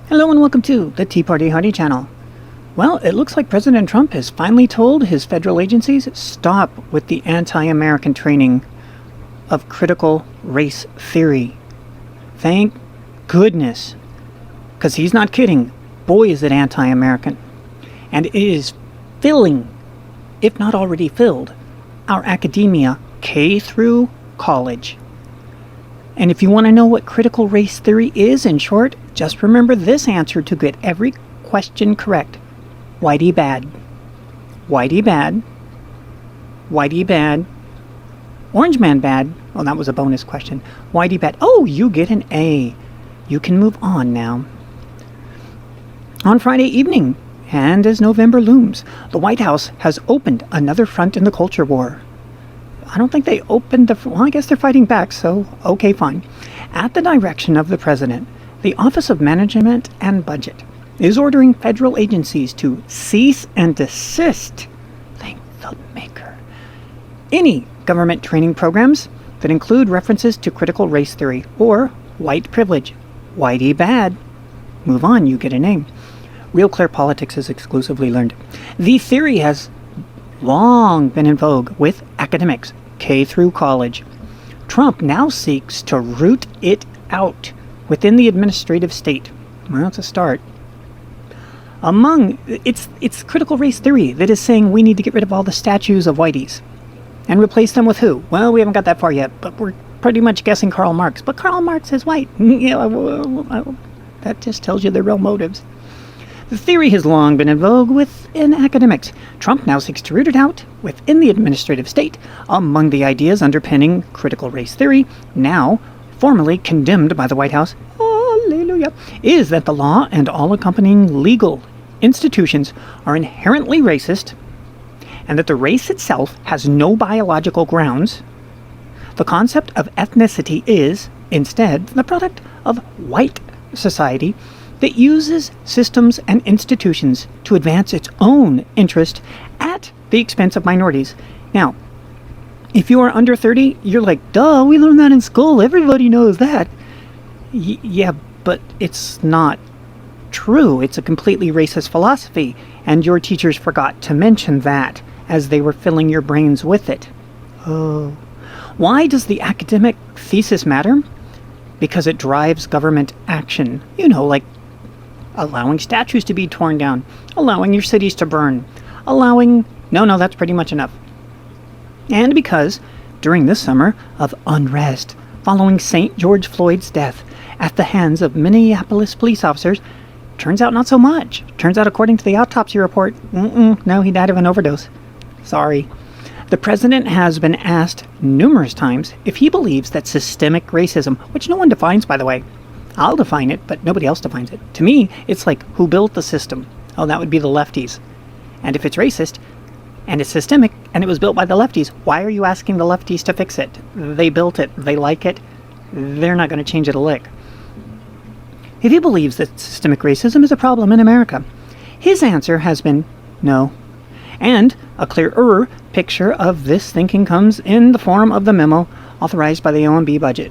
Hello and welcome to the Tea Party Howdy channel. Well, it looks like President Trump has finally told his federal agencies stop with the anti-American training of critical race theory. Thank goodness, because he's not kidding. Boy, is it anti-American. And it is filling, if not already filled, our academia K through college. And if you want to know what critical race theory is in short, just remember this answer to get every question correct. Whitey bad. Whitey bad. Whitey bad. Orange man bad. Oh, that was a bonus question. Whitey bad. Oh, you get an A. You can move on now. On Friday evening, and as November looms, the White House has opened another front in the culture war. I don't think they opened well, I guess they're fighting back, so okay, fine. At the direction of the president, the Office of Management and Budget is ordering federal agencies to cease and desist, thank the maker, any government training programs that include references to critical race theory or white privilege. Whitey bad. Move on, you get a name. Real Clear Politics is exclusively learned. The theory has long been in vogue with academics, K through college. Trump now seeks to root it out within the administrative state. Well, that's a start. It's critical race theory that is saying we need to get rid of all the statues of whiteys and replace them with who? Well, we haven't got that far yet, but we're pretty much guessing Karl Marx. But Karl Marx is white. That just tells you their real motives. The theory has long been in vogue within academics. Trump now seeks to root it out within the administrative state. Among the ideas underpinning critical race theory, now formally condemned by the White House, hallelujah, is that the law and all accompanying legal institutions are inherently racist, and that the race itself has no biological grounds. The concept of ethnicity is, instead, the product of white society that uses systems and institutions to advance its own interest at the expense of minorities. Now, if you are under 30, you're like, duh, we learned that in school. Everybody knows that. Yeah, but it's not true. It's a completely racist philosophy, and your teachers forgot to mention that as they were filling your brains with it. Oh. Why does the academic thesis matter? Because it drives government action. You know, like allowing statues to be torn down, allowing your cities to burn, no, that's pretty much enough. And because, during this summer of unrest, following St. George Floyd's death at the hands of Minneapolis police officers, turns out not so much. Turns out, according to the autopsy report, no, he died of an overdose. Sorry. The president has been asked numerous times if he believes that systemic racism, which no one defines, by the way, I'll define it, but nobody else defines it. To me, it's like, who built the system? Oh, that would be the lefties. And if it's racist, and it's systemic, and it was built by the lefties, why are you asking the lefties to fix it? They built it. They like it. They're not going to change it a lick. If he believes that systemic racism is a problem in America, his answer has been no. And a clearer picture of this thinking comes in the form of the memo authorized by the OMB budget.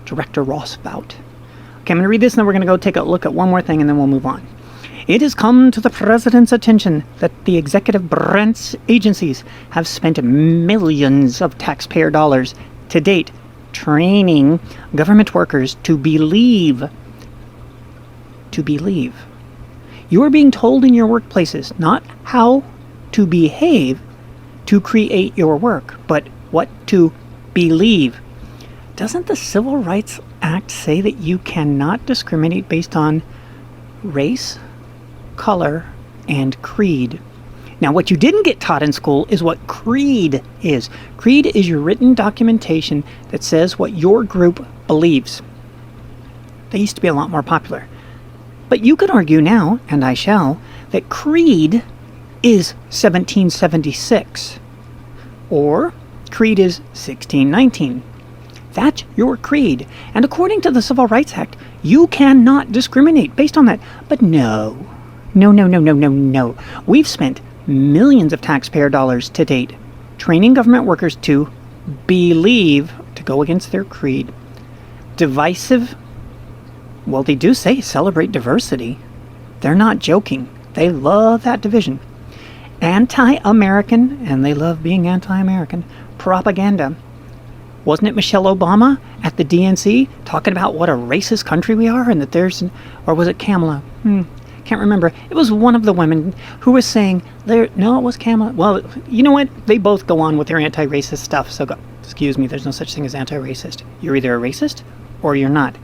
Director Ross Bout. Okay, I'm going to read this, and then we're going to go take a look at one more thing, and then we'll move on. It has come to the president's attention that the executive branch agencies have spent millions of taxpayer dollars to date training government workers to believe. You are being told in your workplaces not how to behave to create your work, but what to believe. Doesn't the Civil Rights Act say that you cannot discriminate based on race, color, and creed? Now, what you didn't get taught in school is what creed is. Creed is your written documentation that says what your group believes. They used to be a lot more popular. But you could argue now, and I shall, that creed is 1776. Or creed is 1619. That's your creed. And according to the Civil Rights Act, you cannot discriminate based on that. But no. We've spent millions of taxpayer dollars to date training government workers to believe, to go against their creed, divisive Well, they do say celebrate diversity. They're not joking. They love that division. Anti-American, and they love being anti-American, propaganda. Wasn't it Michelle Obama at the DNC talking about what a racist country we are, and that there's, or was it Kamala? Can't remember. It was one of the women who was saying, no, it was Kamala. Well, you know what? They both go on with their anti-racist stuff, so go, excuse me, there's no such thing as anti-racist. You're either a racist or you're not.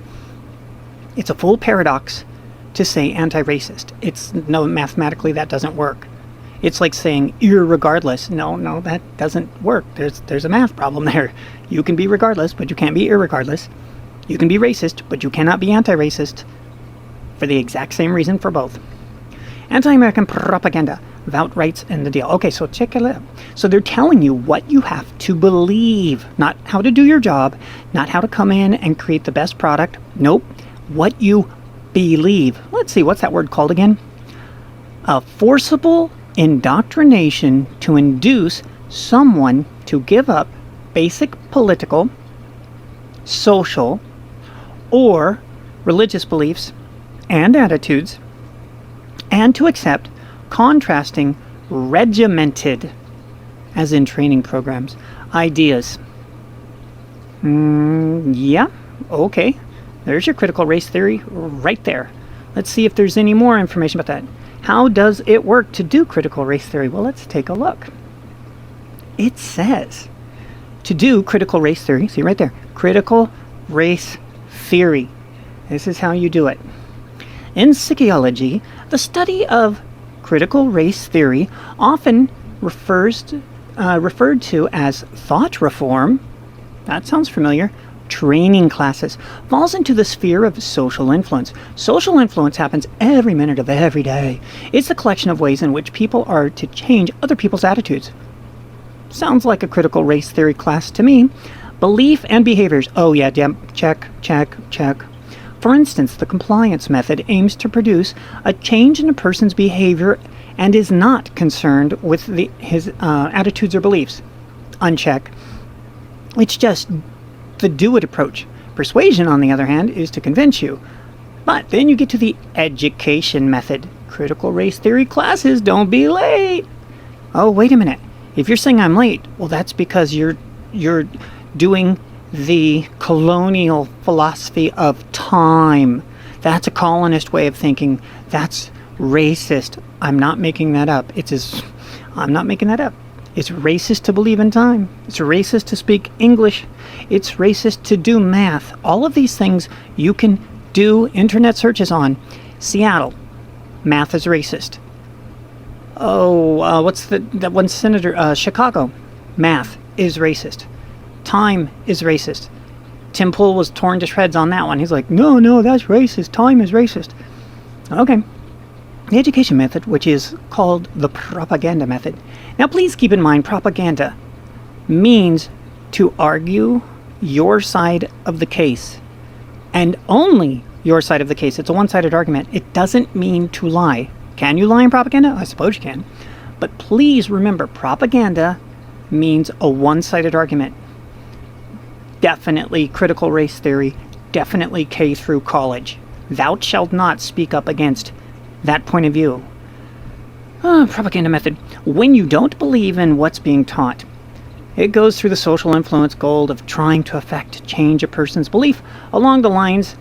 It's a full paradox to say anti-racist. It's, no, mathematically that doesn't work. It's like saying irregardless. No, that doesn't work. There's a math problem there. You can be regardless, but you can't be irregardless. You can be racist, but you cannot be anti-racist, for the exact same reason for both. Anti-American propaganda, about rights and the deal. Okay, so check it out. So they're telling you what you have to believe, not how to do your job, not how to come in and create the best product. Nope, what you believe. Let's see, what's that word called again? A forcible indoctrination to induce someone to give up basic political, social, or religious beliefs and attitudes, and to accept contrasting, regimented, as in training programs, ideas. Yeah, okay. There's your critical race theory right there. Let's see if there's any more information about that. How does it work to do critical race theory? Well, let's take a look. It says to do critical race theory, see right there, critical race theory. This is how you do it. In psychology, the study of critical race theory, often referred to as thought reform, that sounds familiar, training classes, falls into the sphere of social influence. Social influence happens every minute of every day. It's the collection of ways in which people are to change other people's attitudes. Sounds like a critical race theory class to me. Belief and behaviors. Oh yeah, check. For instance, the compliance method aims to produce a change in a person's behavior and is not concerned with his attitudes or beliefs. Uncheck. It's just the do-it approach. Persuasion, on the other hand, is to convince you. But then you get to the education method. Critical race theory classes, don't be late. Oh, wait a minute. If you're saying I'm late, well, that's because you're doing the colonial philosophy of time. That's a colonist way of thinking. That's racist. I'm not making that up. I'm not making that up. It's racist to believe in time. It's racist to speak English. It's racist to do math. All of these things you can do internet searches on. Seattle, math is racist. Oh, what's that one senator? Chicago, math is racist. Time is racist. Tim Pool was torn to shreds on that one. He's like, no, that's racist. Time is racist. Okay. The education method, which is called the propaganda method. Now, please keep in mind, propaganda means to argue your side of the case, and only your side of the case. It's a one-sided argument. It doesn't mean to lie. Can you lie in propaganda? I suppose you can. But please remember, propaganda means a one-sided argument. Definitely critical race theory, definitely K through college. Thou shalt not speak up against that point of view. Propaganda method. When you don't believe in what's being taught, it goes through the social influence goal of trying to affect change a person's belief along the lines,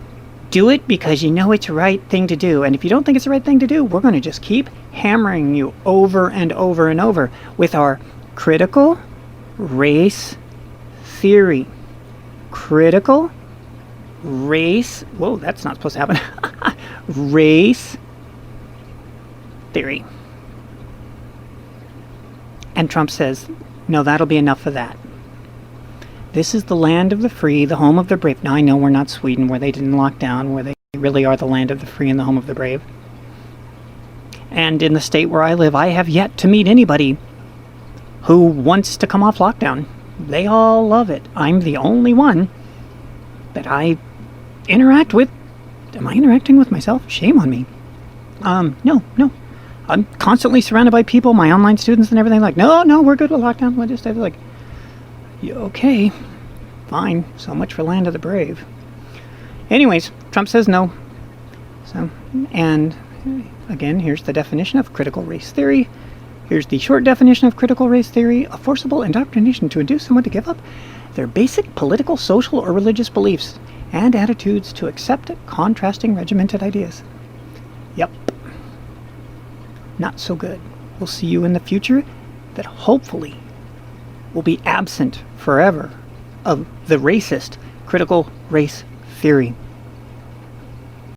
do it because you know it's the right thing to do. And if you don't think it's the right thing to do, we're going to just keep hammering you over and over and over with our critical race theory. Critical race, whoa, that's not supposed to happen. Race theory. And Trump says, no, that'll be enough of that. This is the land of the free, the home of the brave. Now, I know we're not Sweden, where they didn't lock down, where they really are the land of the free and the home of the brave. And in the state where I live, I have yet to meet anybody who wants to come off lockdown. They all love it. I'm the only one that I interact with. Am I interacting with myself? Shame on me. No. I'm constantly surrounded by people, my online students and everything, like, no, we're good with lockdown. We'll just have like, okay, fine. So much for land of the brave. Anyways, Trump says no. So, and again, here's the definition of critical race theory. Here's the short definition of critical race theory: a forcible indoctrination to induce someone to give up their basic political, social, or religious beliefs and attitudes to accept contrasting regimented ideas. Yep. Not so good. We'll see you in the future that hopefully will be absent forever of the racist critical race theory.